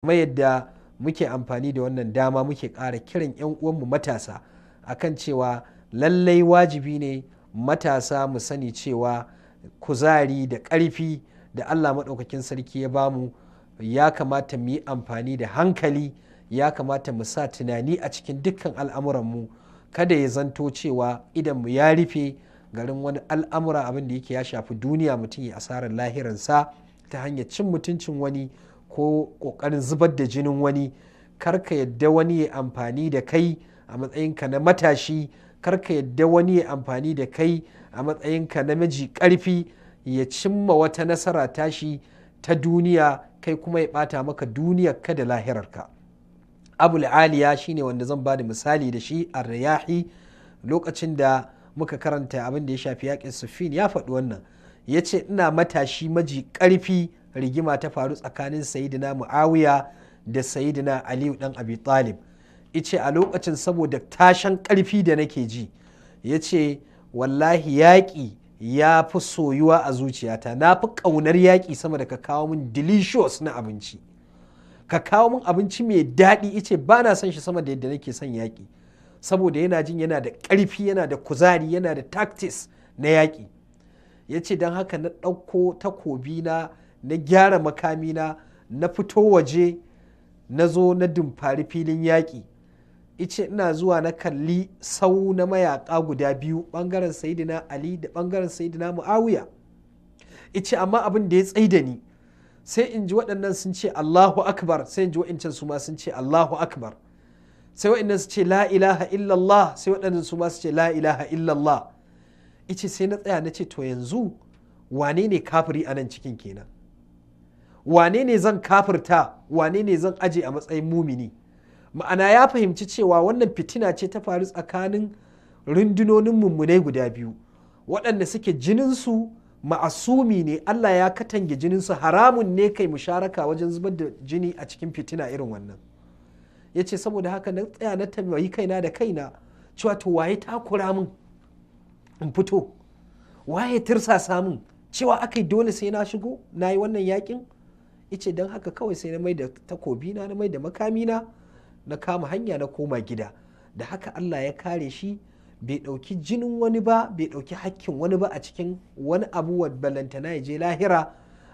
kuma yadda muke amfani da wannan dama muke ƙara kiran 'yan uwanmu matasa akan cewa lallai wajibi ne matasa mu sani cewa kuzari da ƙarfi da Allah maɗaukakin sarki ya bamu ya kamata mu yi amfani da hankali, ya kamata mu sa tunani a cikin dukkan al'amuranmu, kada ya zanto cewa idan mu ya rufe garin wani al'amura abin da yake ya shafi duniya mutum ya asarar lahiransa ta hanyar cin mutuncin wani ko ƙoƙarin zubar da jinin wani. Karka yadda wani ya amfani da kai a matsayinka na matashi, karka yadda wani ya amfani da kai a matsayinka na miji ƙarfi ya cimma wata nasara tashi ta duniya, kai kuma ya ɓata maka duniyarka da lahirarka. Abul aliya shine wanda zan ba da misali da shi a riyahi lokacin da muka karanta abin da ya shafi yaƙin Siffin ya faɗi wannan, ya ce ina matashi maji ƙarfi rigima ta faru tsakanin sayidina Muawiya da sayidina Aliyu ɗan Abi Talib. Ice a lokacin saboda tashan ƙarfi da nake ji, ya ce wallahi yaƙi ya fi soyuwa a zuciyata, na fi ƙaunar yaƙi sama da ka kawo min delicious na abinci, ka kawo min abinci mai daɗi. Ice ba na son shi sama da yadda nake son yaƙi, saboda yana jin yana da ƙarfi, yana da kuzari, yana da tactics na yaƙi. Ya ce don haka na ɗauko takobi na gyara makamina, na fito waje, na zo na dumfari filin yaƙi. Ice ina zuwa na kalli sau na mayaƙa guda biyu, ɓangaren sayidina Ali da ɓangaren sayidina Muawiya. Ice amma abin da ya tsaida ni, sai in ji waɗannan sun ce Allahu Akbar, sai in ji waɗancan su ma sun ce Allahu Akbar, sai waɗannan su ce la ilaha illallah, sai waɗannan su ma su ce la ilaha illallah. Ice sai na tsaya na ce to yanzu wane ne kafiri a nan cikin kenan? Wane ne zan kafirta, wane ne zan aje a matsayin mumini? Ma'ana ya fahimci cewa wannan fitina ce ta faru tsakanin rundunonin mummunai guda biyu waɗanda suke jininsu ma'asumi ne, Allah ya katange jininsu, haramun ne kai musharaka wajen zubar da jini a cikin fitina irin wannan. Ya ce saboda haka na tsaya na tambayi kaina da kaina cewa to waye takura min in fito, waye tirsasa min cewa akai dole sai na shigo na yi wannan yakin? Ice don haka kawai sai na mai da takobina, na mai da makamina, na kama hanya na koma gida. Da haka Allah ya kare shi, bai ɗauki jinin wani ba, bai ɗauki hakkin wani ba a cikin wani abu wa balantana ya je lahira.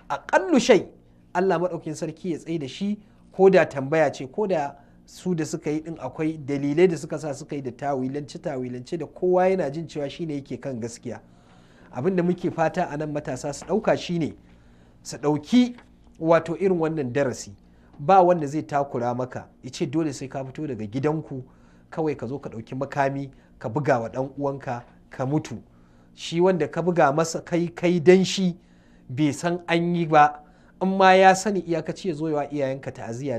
Aƙallu shai Allah maɗaukin sarki ya tsaye da shi, ko da tambaya ce, ko da su da suka yi ɗin akwai dalilai da suka sa suka yi da tawilance da kowa yana jin cewa shine yake kan gaskiya. Abin da muke fata a nan matasa su ɗauka shine su ɗauki wato irin wannan darasi. Ba wanda zai takura maka ya ce dole sai ka fito daga gidanku kawai ka zo ka ɗauki makami ka buga wa ɗan uwanka ka mutu. Shi wanda ka buga masa kai dan shi bai san an yi ba, in ma ya sani iyakaci ya zo yawa iyayenka ta'aziyya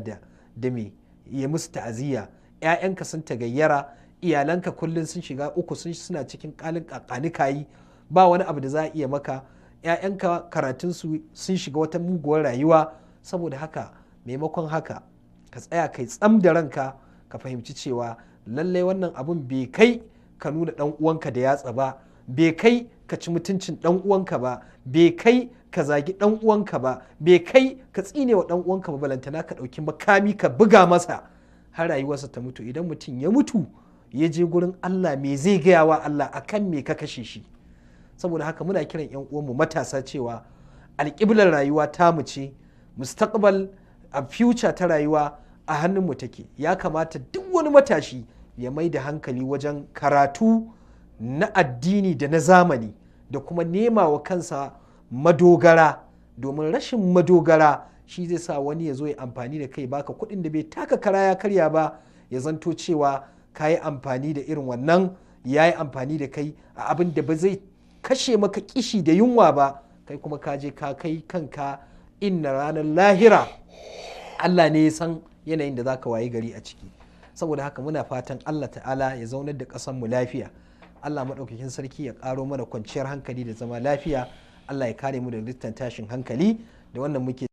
da me ya musu ta'aziyya. 'Ya'yanka sun tagayyara, iyalanka kullum sun shiga uku, suna cikin ƙalin ƙaƙanikayi, ba wani abu da za a iya maka. 'Ya'yanka karatunsu sun shiga wata muguwar rayuwa. Saboda haka maimakon haka ka tsaya kai tsam da ranka, ka fahimci cewa lallai wannan abun bai kai ka nuna ɗan uwanka da yatsa ba, bai kai ka ci mutuncin ɗan uwanka ba, bai kai ka zagi ɗan uwanka ba, bai kai ka tsine wa ɗan uwanka ba, balantana ka ɗauki makami ka buga masa har rayuwarsa ta mutu. Idan mutum ya mutu ya je gurin Allah, me zai gaya wa Allah akan me ka kashe shi? Saboda haka muna kiran 'yan uwanmu matasa cewa alƙiblar rayuwa tamu ce, mustaqbal a future ta rayuwa a hannunmu take. Ya kamata duk wani matashi ya mai da hankali wajen karatu na addini da na zamani, da kuma nema wa kansa madogara, domin rashin madogara shi zai sa wani ya zo ya amfani da kai baka kuɗin da bai taka kara ya karya ba, ya zanto cewa ka yi amfani da irin wannan, ya yi amfani da kai a abin da ba zai kashe maka kishi da yunwa ba, kai kuma ka je ka kai kanka inna ranar lahira Allah ne ya san yanayin da za ka wayi gari a ciki. Saboda haka muna fatan Allah ta'ala ya zaunar da ƙasanmu lafiya. Allah maɗaukakin sarki ya ƙaro mana kwanciyar hankali da zama lafiya. Allah ya kare mu da dukkan tashin hankali da wannan muke